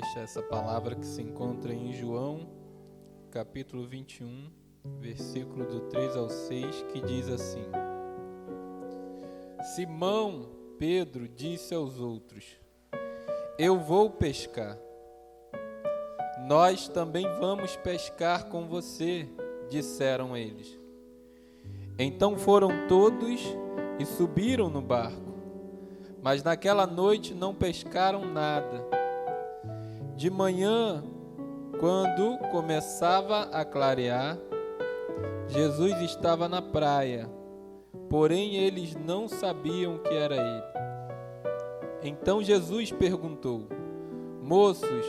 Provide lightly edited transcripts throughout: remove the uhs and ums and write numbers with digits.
deixar essa palavra que se encontra em João, capítulo 21, versículo do 3 ao 6, que diz assim: Simão Pedro disse aos outros: Eu vou pescar. Nós também vamos pescar com você, disseram eles. Então foram todos e subiram no barco, mas naquela noite não pescaram nada. De manhã, quando começava a clarear, Jesus estava na praia, porém eles não sabiam que era ele. Então Jesus perguntou: Moços,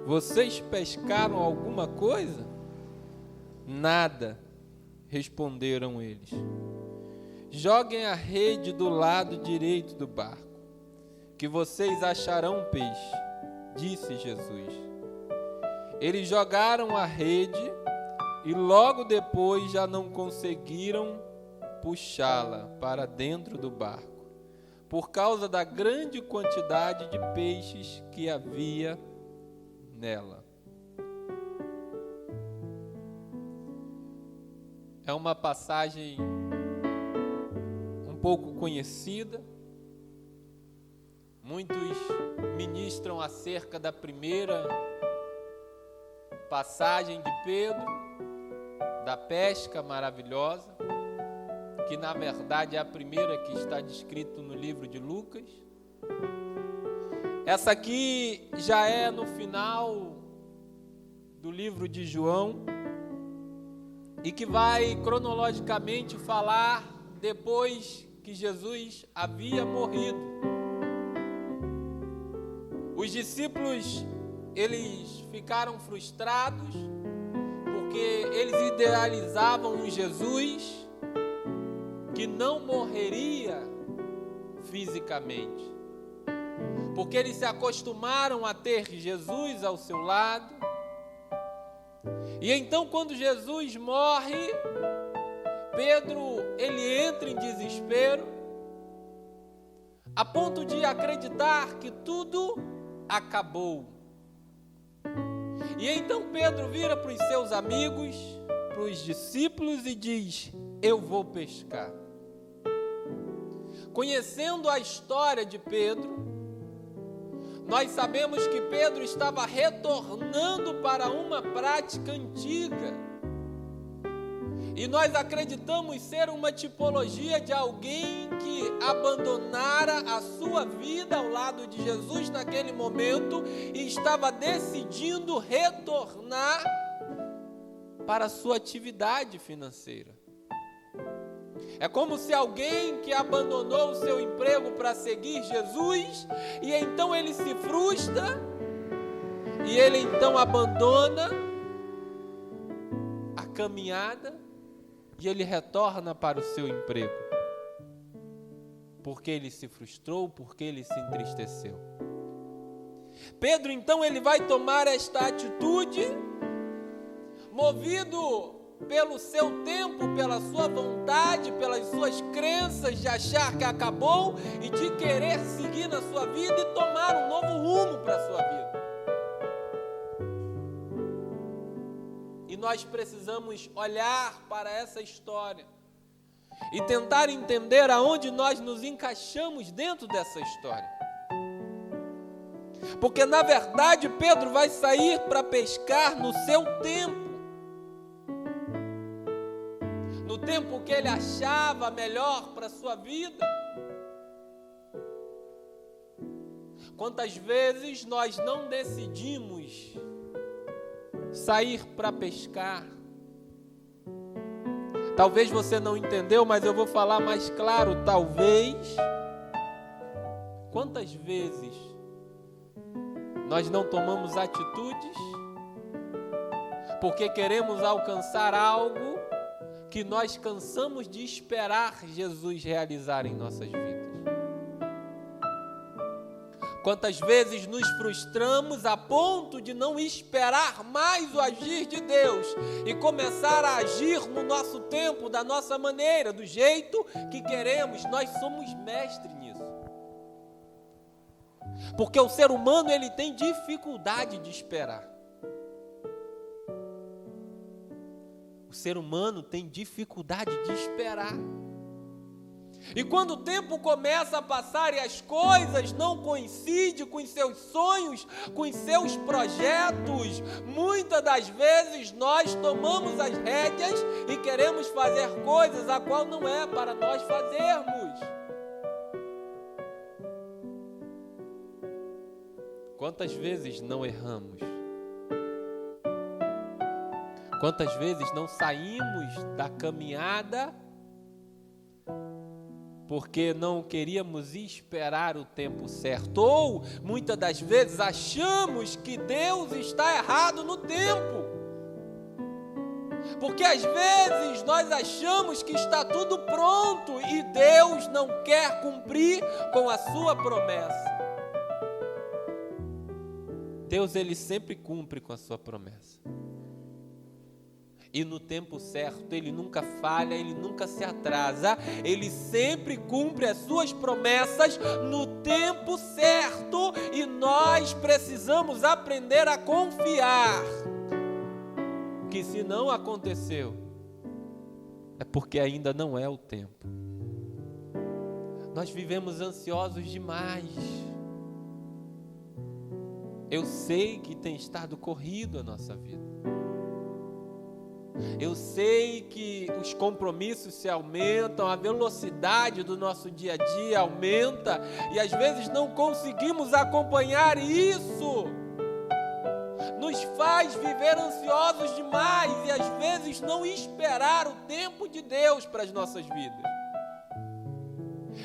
vocês pescaram alguma coisa? Nada, responderam eles. Joguem a rede do lado direito do barco, que vocês acharão peixe, disse Jesus. Eles jogaram a rede e logo depois já não conseguiram puxá-la para dentro do barco, por causa da grande quantidade de peixes que havia nela. É uma passagem um pouco conhecida. Muitos ministram acerca da primeira passagem de Pedro, da pesca maravilhosa, que na verdade é a primeira que está descrito no livro de Lucas. Essa aqui já é no final do livro de João e que vai cronologicamente falar depois que Jesus havia morrido. Os discípulos, eles ficaram frustrados porque eles idealizavam um Jesus que não morreria fisicamente, porque eles se acostumaram a ter Jesus ao seu lado. E então, quando Jesus morre, Pedro, ele entra em desespero, a ponto de acreditar que tudo acabou. E então Pedro vira para os seus amigos, para os discípulos e diz: Eu vou pescar. Conhecendo a história de Pedro, nós sabemos que Pedro estava retornando para uma prática antiga. E nós acreditamos ser uma tipologia de alguém que abandonara a sua vida ao lado de Jesus naquele momento e estava decidindo retornar para a sua atividade financeira. É como se alguém que abandonou o seu emprego para seguir Jesus, e então ele se frustra, e ele então abandona a caminhada, e ele retorna para o seu emprego, porque ele se frustrou, porque ele se entristeceu. Pedro então ele vai tomar esta atitude, movido pelo seu tempo, pela sua vontade, pelas suas crenças de achar que acabou e de querer seguir na sua vida e tomar um novo rumo para a sua vida. E nós precisamos olhar para essa história e tentar entender aonde nós nos encaixamos dentro dessa história. Porque na verdade Pedro vai sair para pescar no seu tempo. No tempo que ele achava melhor para a sua vida. Quantas vezes nós não decidimos sair para pescar? Talvez você não entendeu, mas eu vou falar mais claro, talvez. Quantas vezes nós não tomamos atitudes porque queremos alcançar algo que nós cansamos de esperar Jesus realizar em nossas vidas? Quantas vezes nos frustramos a ponto de não esperar mais o agir de Deus e começar a agir no nosso tempo, da nossa maneira, do jeito que queremos? Nós somos mestres nisso. Porque o ser humano, ele tem dificuldade de esperar. O ser humano tem dificuldade de esperar. E quando o tempo começa a passar e as coisas não coincidem com os seus sonhos, com os seus projetos, muitas das vezes nós tomamos as rédeas e queremos fazer coisas a qual não é para nós fazermos. Quantas vezes não erramos? Quantas vezes não saímos da caminhada porque não queríamos esperar o tempo certo? Ou, muitas das vezes, achamos que Deus está errado no tempo. Porque, às vezes, nós achamos que está tudo pronto e Deus não quer cumprir com a sua promessa. Deus, Ele sempre cumpre com a sua promessa. E no tempo certo, Ele nunca falha, Ele nunca se atrasa, Ele sempre cumpre as suas promessas no tempo certo, e nós precisamos aprender a confiar que se não aconteceu, é porque ainda não é o tempo. Nós vivemos ansiosos demais. Eu sei que tem estado corrido a nossa vida. Eu sei que os compromissos se aumentam, a velocidade do nosso dia a dia aumenta e às vezes não conseguimos acompanhar isso. Nos faz viver ansiosos demais e às vezes não esperar o tempo de Deus para as nossas vidas.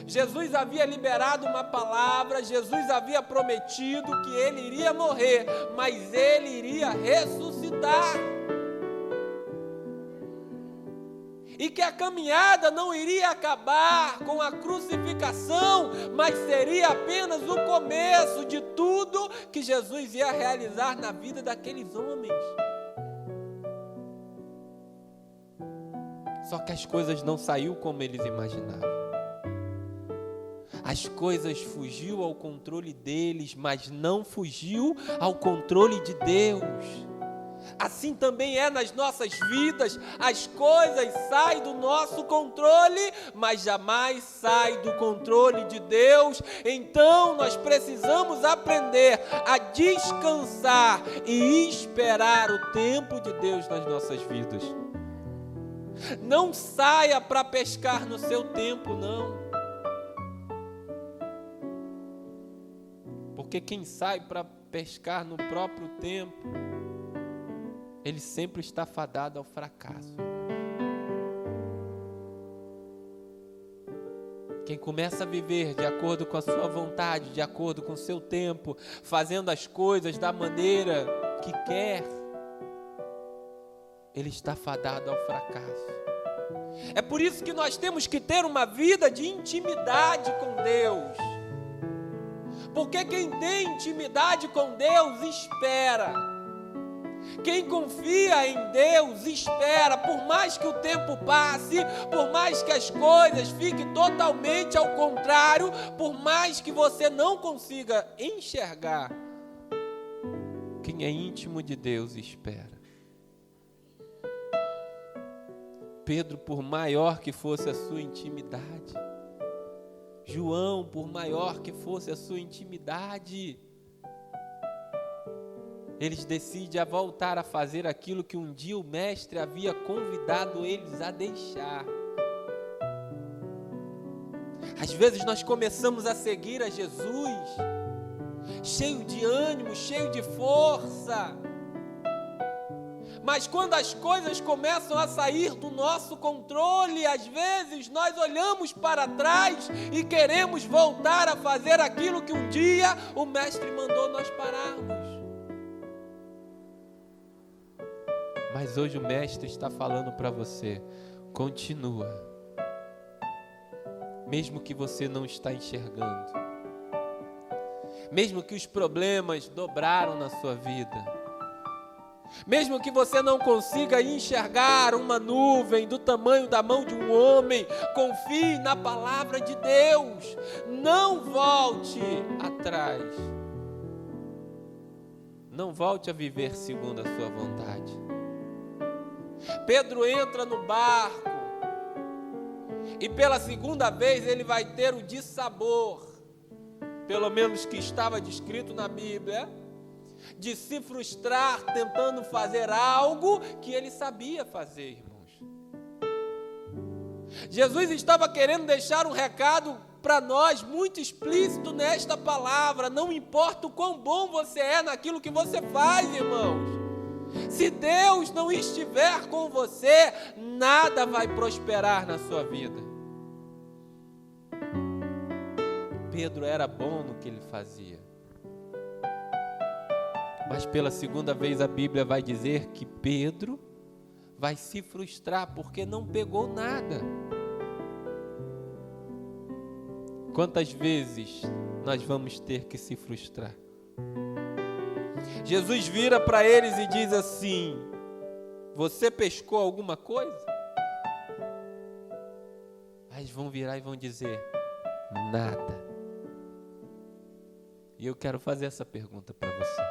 Jesus havia liberado uma palavra, Jesus havia prometido que Ele iria morrer, mas Ele iria ressuscitar. E que a caminhada não iria acabar com a crucificação, mas seria apenas o começo de tudo que Jesus ia realizar na vida daqueles homens. Só que as coisas não saíram como eles imaginavam. As coisas fugiu ao controle deles, mas não fugiu ao controle de Deus. Assim também é nas nossas vidas, as coisas saem do nosso controle, mas jamais saem do controle de Deus. Então nós precisamos aprender a descansar e esperar o tempo de Deus nas nossas vidas. Não saia para pescar no seu tempo, não. Porque quem sai para pescar no próprio tempo, ele sempre está fadado ao fracasso. Quem começa a viver de acordo com a sua vontade, de acordo com o seu tempo, fazendo as coisas da maneira que quer, ele está fadado ao fracasso. É por isso que nós temos que ter uma vida de intimidade com Deus. Porque quem tem intimidade com Deus espera. Quem confia em Deus espera, por mais que o tempo passe, por mais que as coisas fiquem totalmente ao contrário, por mais que você não consiga enxergar. Quem é íntimo de Deus espera. Pedro, por maior que fosse a sua intimidade, João, por maior que fosse a sua intimidade, eles decidem a voltar a fazer aquilo que um dia o mestre havia convidado eles a deixar. Às vezes nós começamos a seguir a Jesus, cheio de ânimo, cheio de força, mas quando as coisas começam a sair do nosso controle, às vezes nós olhamos para trás e queremos voltar a fazer aquilo que um dia o mestre mandou nós pararmos. Mas hoje o mestre está falando para você, continua, mesmo que você não está enxergando, mesmo que os problemas dobraram na sua vida, Mesmo que você não consiga enxergar uma nuvem do tamanho da mão de um homem, confie na palavra de Deus. Não volte atrás. Não volte a viver segundo a sua vontade. Pedro entra no barco e pela segunda vez ele vai ter o dissabor, pelo menos que estava descrito na Bíblia, de se frustrar tentando fazer algo que ele sabia fazer, irmãos. Jesus estava querendo deixar um recado para nós muito explícito nesta palavra: não importa o quão bom você é naquilo que você faz, irmãos. Se Deus não estiver com você, nada vai prosperar na sua vida. Pedro era bom no que ele fazia. Mas pela segunda vez a Bíblia vai dizer que Pedro vai se frustrar porque não pegou nada. Quantas vezes nós vamos ter que se frustrar? Jesus vira para eles e diz assim: você pescou alguma coisa? Aí eles vão virar e vão dizer: nada. E eu quero fazer essa pergunta para você.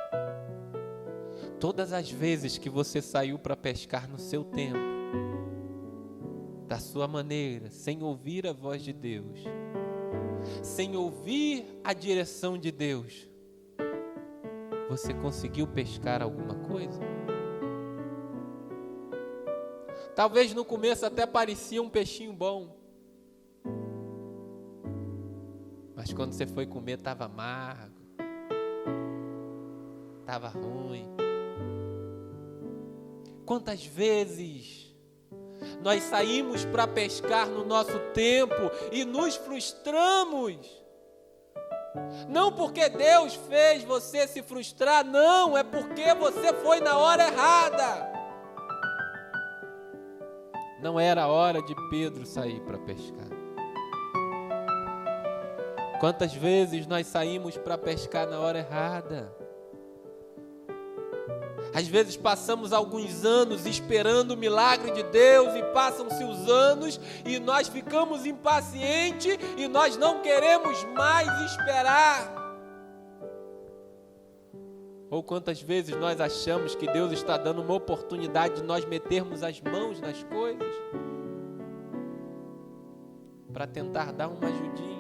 Todas as vezes que você saiu para pescar no seu tempo, da sua maneira, sem ouvir a voz de Deus, sem ouvir a direção de Deus, você conseguiu pescar alguma coisa? Talvez no começo até parecia um peixinho bom, mas quando você foi comer estava amargo, estava ruim. Quantas vezes nós saímos para pescar no nosso tempo e nos frustramos? Não porque Deus fez você se frustrar, não, é porque você foi na hora errada. Não era a hora de Pedro sair para pescar. Quantas vezes nós saímos para pescar na hora errada? Às vezes passamos alguns anos esperando o milagre de Deus e passam-se os anos e nós ficamos impacientes e nós não queremos mais esperar. Ou quantas vezes nós achamos que Deus está dando uma oportunidade de nós metermos as mãos nas coisas para tentar dar uma ajudinha.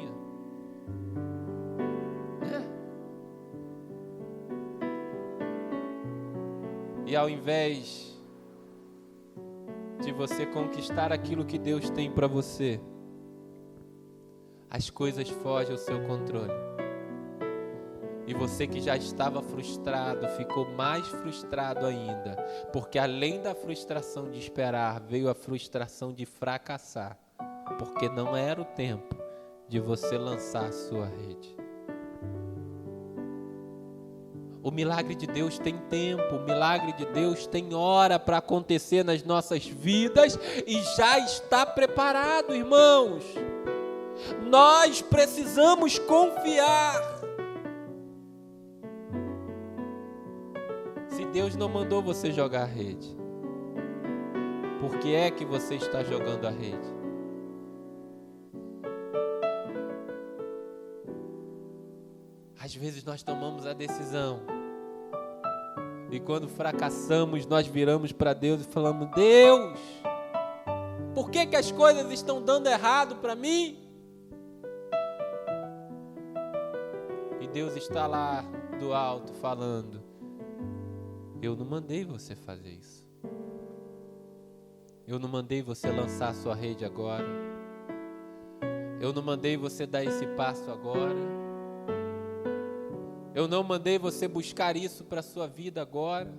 E ao invés de você conquistar aquilo que Deus tem para você, as coisas fogem ao seu controle. E você que já estava frustrado, ficou mais frustrado ainda, porque além da frustração de esperar, veio a frustração de fracassar, porque não era o tempo de você lançar a sua rede. O milagre de Deus tem tempo, o milagre de Deus tem hora para acontecer nas nossas vidas e já está preparado, irmãos. Nós precisamos confiar. Se Deus não mandou você jogar a rede, por que é que você está jogando a rede? Às vezes nós tomamos a decisão e quando fracassamos nós viramos para Deus e falamos: Deus, por que as coisas estão dando errado para mim? E Deus está lá do alto falando: eu não mandei você fazer isso. Eu não mandei você lançar a sua rede agora. Eu não mandei você dar esse passo agora. Eu não mandei você buscar isso para a sua vida agora.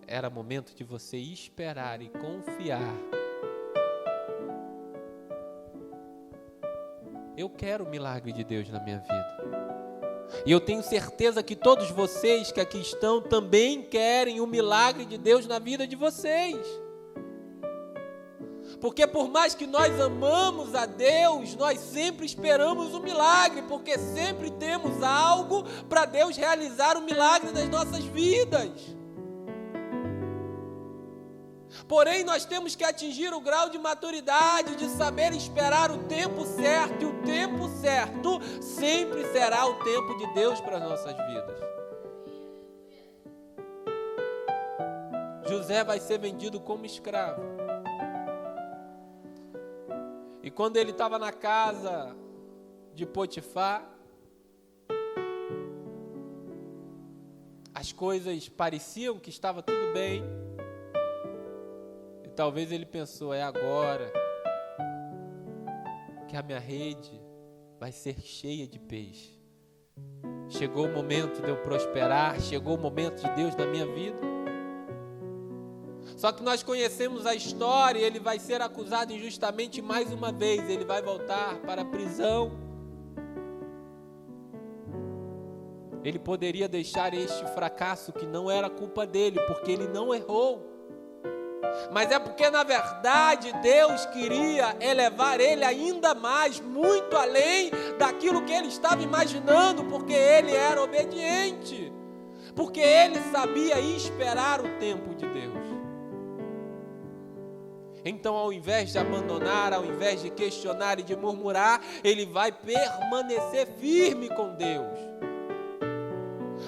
Era momento de você esperar e confiar. Eu quero o milagre de Deus na minha vida. E eu tenho certeza que todos vocês que aqui estão também querem o milagre de Deus na vida de vocês. Porque por mais que nós amamos a Deus, nós sempre esperamos um milagre, porque sempre temos algo para Deus realizar o milagre nas nossas vidas. Porém, nós temos que atingir o grau de maturidade, de saber esperar o tempo certo, e o tempo certo sempre será o tempo de Deus para as nossas vidas. José vai ser vendido como escravo. E quando ele estava na casa de Potifar, as coisas pareciam que estava tudo bem. E talvez ele pensou, é agora que a minha rede vai ser cheia de peixe. Chegou o momento de eu prosperar, chegou o momento de Deus na minha vida. Só que nós conhecemos a história e ele vai ser acusado injustamente mais uma vez. Ele vai voltar para a prisão. Ele poderia deixar este fracasso que não era culpa dele, porque ele não errou. Mas é porque na verdade Deus queria elevar ele ainda mais, muito além daquilo que ele estava imaginando, porque ele era obediente. Porque ele sabia esperar o tempo de Deus. Então, ao invés de abandonar, ao invés de questionar e de murmurar, ele vai permanecer firme com Deus.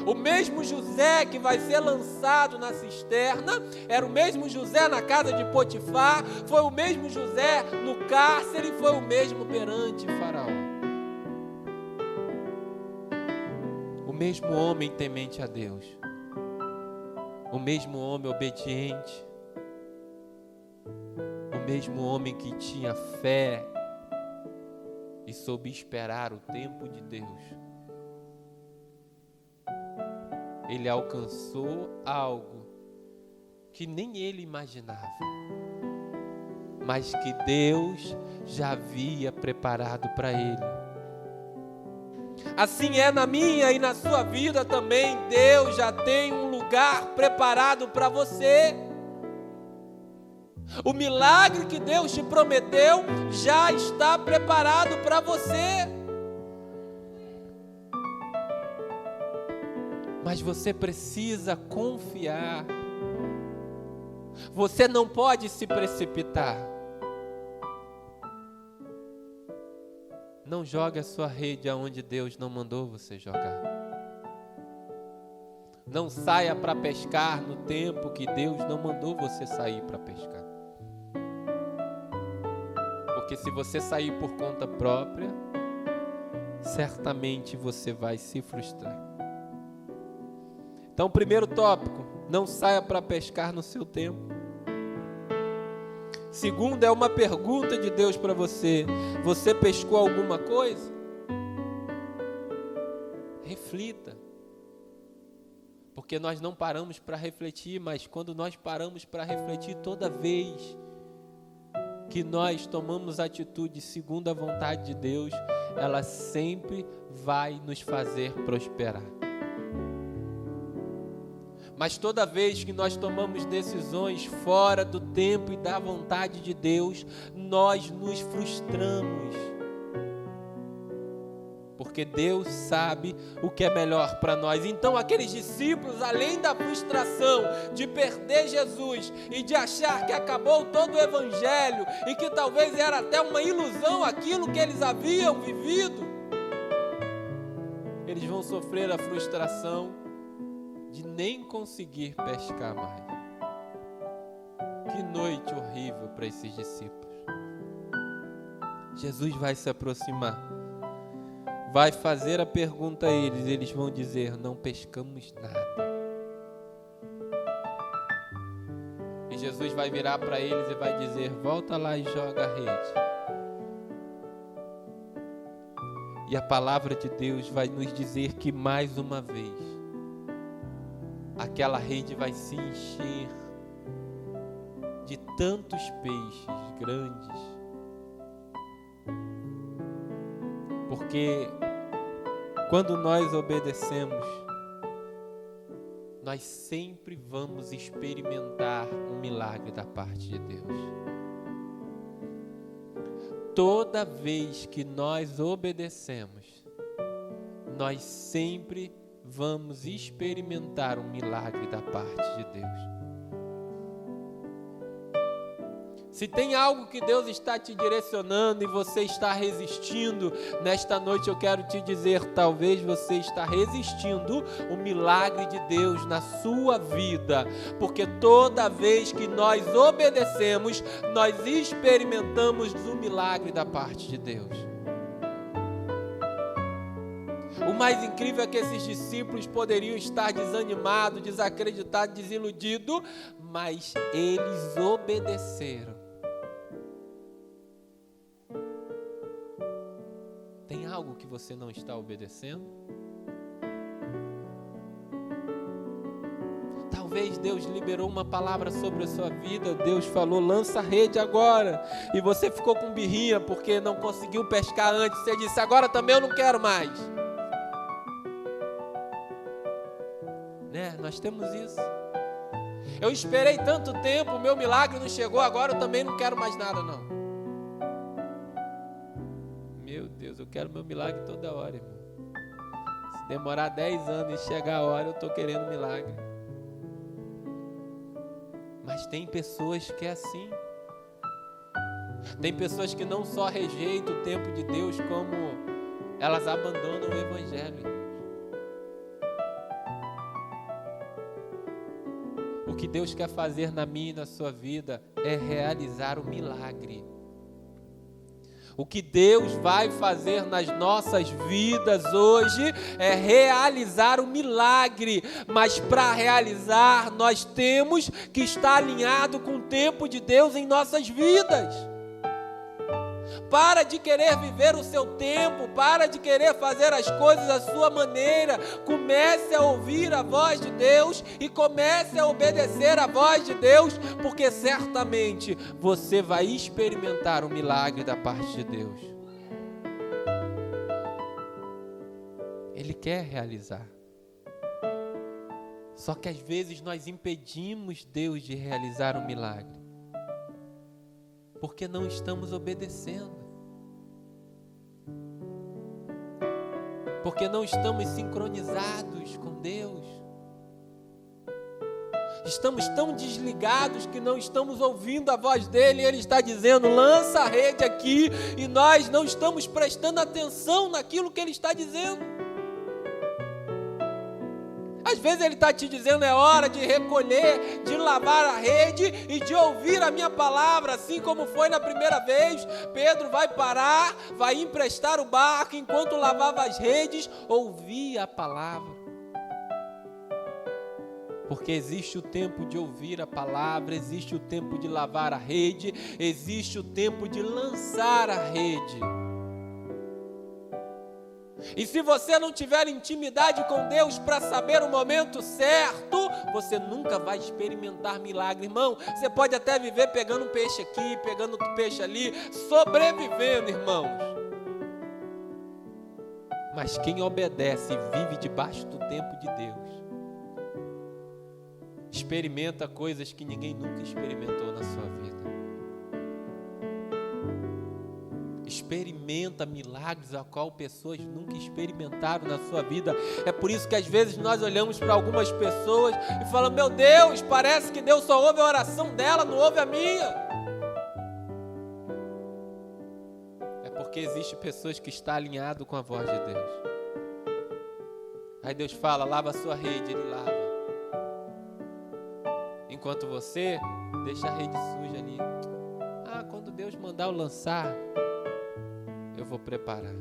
O mesmo José que vai ser lançado na cisterna, era o mesmo José na casa de Potifar, foi o mesmo José no cárcere, foi o mesmo perante Faraó. O mesmo homem temente a Deus, o mesmo homem obediente, o mesmo homem que tinha fé e soube esperar o tempo de Deus. Ele alcançou algo que nem ele imaginava, mas que Deus já havia preparado para ele. Assim é na minha e na sua vida também. Deus já tem um lugar preparado para você. O milagre que Deus te prometeu já está preparado para você. Mas você precisa confiar. Você não pode se precipitar. Não jogue a sua rede aonde Deus não mandou você jogar. Não saia para pescar no tempo que Deus não mandou você sair para pescar. Porque se você sair por conta própria, certamente você vai se frustrar. Então, primeiro tópico, não saia para pescar no seu tempo. Segundo, é uma pergunta de Deus para você. Você pescou alguma coisa? Reflita. Porque nós não paramos para refletir, mas quando nós paramos para refletir, toda vez que nós tomamos atitude segundo a vontade de Deus, ela sempre vai nos fazer prosperar. Mas toda vez que nós tomamos decisões fora do tempo e da vontade de Deus, nós nos frustramos. Porque Deus sabe o que é melhor para nós. Então aqueles discípulos, além da frustração de perder Jesus e de achar que acabou todo o evangelho e que talvez era até uma ilusão aquilo que eles haviam vivido, eles vão sofrer a frustração de nem conseguir pescar mais. Que noite horrível para esses discípulos. Jesus vai se aproximar, vai fazer a pergunta a eles, eles vão dizer, não pescamos nada. E Jesus vai virar para eles e vai dizer, volta lá e joga a rede. E a palavra de Deus vai nos dizer que mais uma vez, aquela rede vai se encher de tantos peixes grandes, porque quando nós obedecemos, nós sempre vamos experimentar um milagre da parte de Deus. toda vez que nós obedecemos, nós sempre vamos experimentar um milagre da parte de Deus. Se tem algo que Deus está te direcionando e você está resistindo, nesta noite eu quero te dizer, talvez você está resistindo o milagre de Deus na sua vida, porque toda vez que nós obedecemos, nós experimentamos o milagre da parte de Deus. O mais incrível é que esses discípulos poderiam estar desanimados, desacreditados, desiludidos, mas eles obedeceram. Tem algo que você não está obedecendo? Talvez Deus liberou uma palavra sobre a sua vida, Deus falou, lança a rede agora, e você ficou com birrinha porque não conseguiu pescar antes, você disse, agora também eu não quero mais. Né? Nós temos isso. Eu esperei tanto tempo, o meu milagre não chegou, agora eu também não quero mais nada não. Meu Deus, eu quero meu milagre toda hora, irmão. Se demorar 10 anos e chegar a hora, eu estou querendo milagre. Mas tem pessoas que é assim. Tem pessoas que não só rejeitam o tempo de Deus, como elas abandonam o Evangelho. O que Deus quer fazer na minha e na sua vida é realizar o milagre. O que Deus vai fazer nas nossas vidas hoje é realizar o milagre, mas para realizar nós temos que estar alinhado com o tempo de Deus em nossas vidas. Para de querer viver o seu tempo, para de querer fazer as coisas à sua maneira. Comece a ouvir a voz de Deus e comece a obedecer a voz de Deus, porque certamente você vai experimentar o milagre da parte de Deus. Ele quer realizar. Só que às vezes nós impedimos Deus de realizar o milagre, porque não estamos obedecendo. Porque não estamos sincronizados com Deus. Estamos tão desligados que não estamos ouvindo a voz dEle. Ele está dizendo, lança a rede aqui, e nós não estamos prestando atenção naquilo que Ele está dizendo. Às vezes Ele está te dizendo, é hora de recolher, de lavar a rede e de ouvir a minha palavra, assim como foi na primeira vez. Pedro vai parar, vai emprestar o barco, enquanto lavava as redes, ouvia a palavra. Porque existe o tempo de ouvir a palavra, existe o tempo de lavar a rede, existe o tempo de lançar a rede. E se você não tiver intimidade com Deus para saber o momento certo, você nunca vai experimentar milagre, irmão. Você pode até viver pegando um peixe aqui, pegando outro peixe ali, sobrevivendo, irmãos. Mas quem obedece e vive debaixo do tempo de Deus, experimenta coisas que ninguém nunca experimentou na sua vida. Experimenta milagres a qual pessoas nunca experimentaram na sua vida. É por isso que às vezes nós olhamos para algumas pessoas e falamos, meu Deus, parece que Deus só ouve a oração dela, não ouve a minha. É porque existem pessoas que estão alinhadas com a voz de Deus. Aí Deus fala, lava a sua rede, Ele lava. Enquanto você deixa a rede suja ali. Ah, quando Deus mandar eu lançar, eu vou preparar.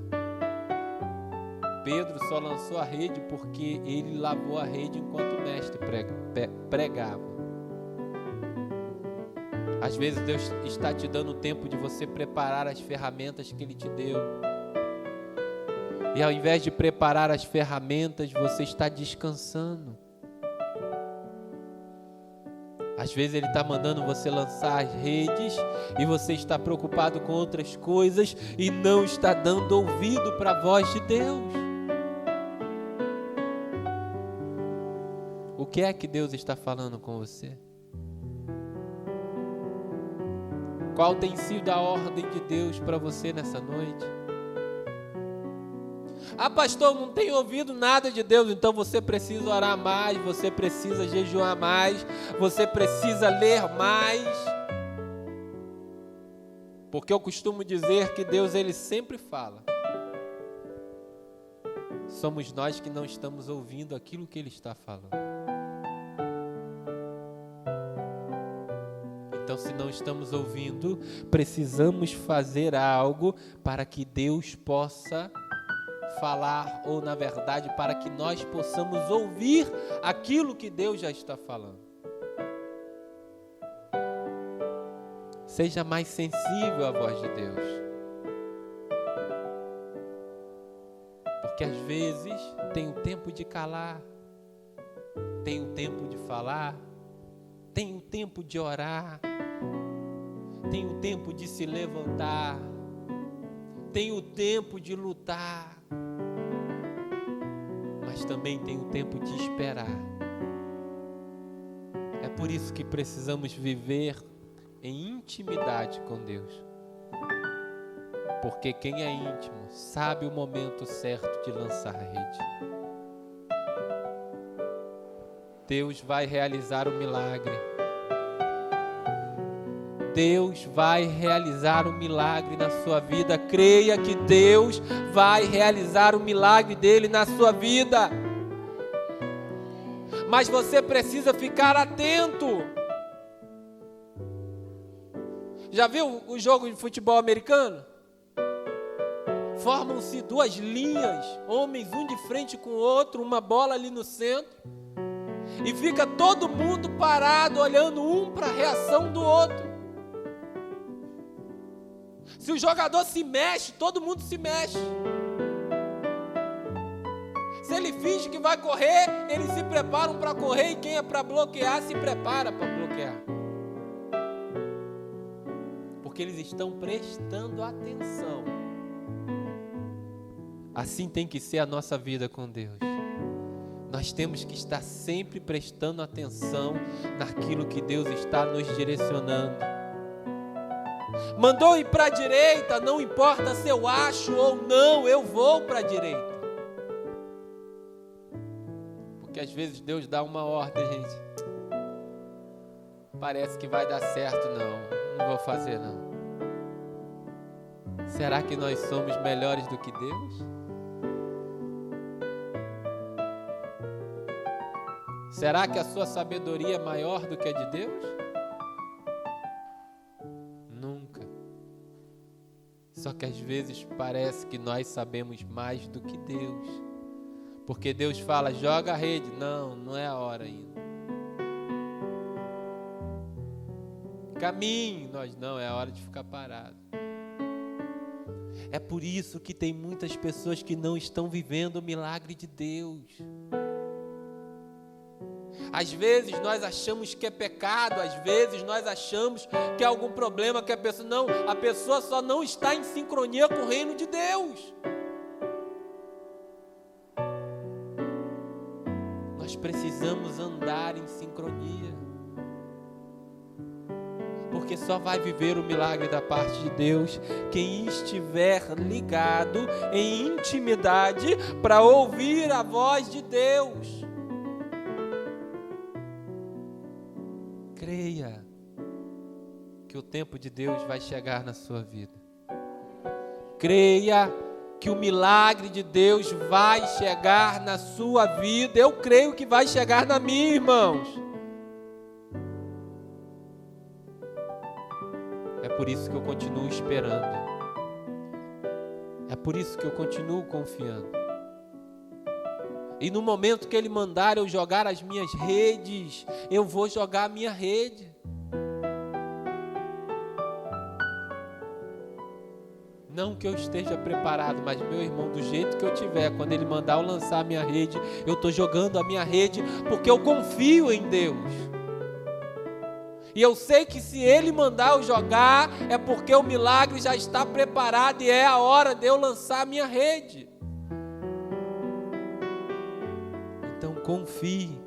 Pedro só lançou a rede porque ele lavou a rede enquanto o mestre pregava. Às vezes Deus está te dando tempo de você preparar as ferramentas que Ele te deu. E ao invés de preparar as ferramentas, você está descansando. Às vezes Ele está mandando você lançar as redes e você está preocupado com outras coisas e não está dando ouvido para a voz de Deus. O que é que Deus está falando com você? Qual tem sido a ordem de Deus para você nessa noite? Ah, pastor, não tenho ouvido nada de Deus. Então você precisa orar mais, você precisa jejuar mais, você precisa ler mais. Porque eu costumo dizer que Deus, Ele sempre fala. Somos nós que não estamos ouvindo aquilo que Ele está falando. Então, se não estamos ouvindo, precisamos fazer algo para que Deus possa falar, ou na verdade, para que nós possamos ouvir aquilo que Deus já está falando. Seja mais sensível à voz de Deus. Porque às vezes tem o tempo de calar, tem o tempo de falar, tem o tempo de orar, tem o tempo de se levantar, tem o tempo de lutar, mas também tem o tempo de esperar. É por isso que precisamos viver em intimidade com Deus. Porque quem é íntimo sabe o momento certo de lançar a rede. Deus vai realizar o milagre. Deus vai realizar o milagre na sua vida. Creia que Deus vai realizar o milagre dele na sua vida. Mas você precisa ficar atento. Já viu o jogo de futebol americano? Formam-se duas linhas, homens um de frente com o outro, uma bola ali no centro. E fica todo mundo parado, olhando um para a reação do outro. Se o jogador se mexe, todo mundo se mexe. Se ele finge que vai correr, eles se preparam para correr, e quem é para bloquear, se prepara para bloquear. Porque eles estão prestando atenção. Assim tem que ser a nossa vida com Deus. Nós temos que estar sempre prestando atenção naquilo que Deus está nos direcionando. Mandou ir para a direita, não importa se eu acho ou não, eu vou para a direita. Porque às vezes Deus dá uma ordem, gente. Parece que vai dar certo, não vou fazer não. Será que nós somos melhores do que Deus? Será que a sua sabedoria é maior do que a de Deus? Nunca. Só que às vezes parece que nós sabemos mais do que Deus. Porque Deus fala, joga a rede. Não é a hora ainda. Caminhe. Nós não, é a hora de ficar parado. É por isso que tem muitas pessoas que não estão vivendo o milagre de Deus. Às vezes nós achamos que é pecado, às vezes nós achamos que é algum problema que a pessoa... Não, a pessoa só não está em sincronia com o reino de Deus. Nós precisamos andar em sincronia. Porque só vai viver o milagre da parte de Deus quem estiver ligado em intimidade para ouvir a voz de Deus. Creia que o tempo de Deus vai chegar na sua vida. Creia que o milagre de Deus vai chegar na sua vida. Eu creio que vai chegar na minha, irmãos. É por isso que eu continuo esperando. É por isso que eu continuo confiando. E no momento que Ele mandar eu jogar as minhas redes, eu vou jogar a minha rede. Não que eu esteja preparado, mas meu irmão, do jeito que eu tiver, quando Ele mandar eu lançar a minha rede, eu estou jogando a minha rede, porque eu confio em Deus. E eu sei que se Ele mandar eu jogar, é porque o milagre já está preparado e é a hora de eu lançar a minha rede. Então confie,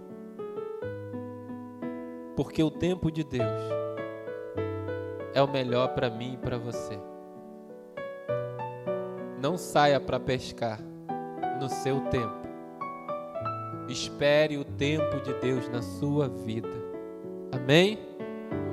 porque o tempo de Deus é o melhor para mim e para você. Não saia para pescar no seu tempo. Espere o tempo de Deus na sua vida. Amém?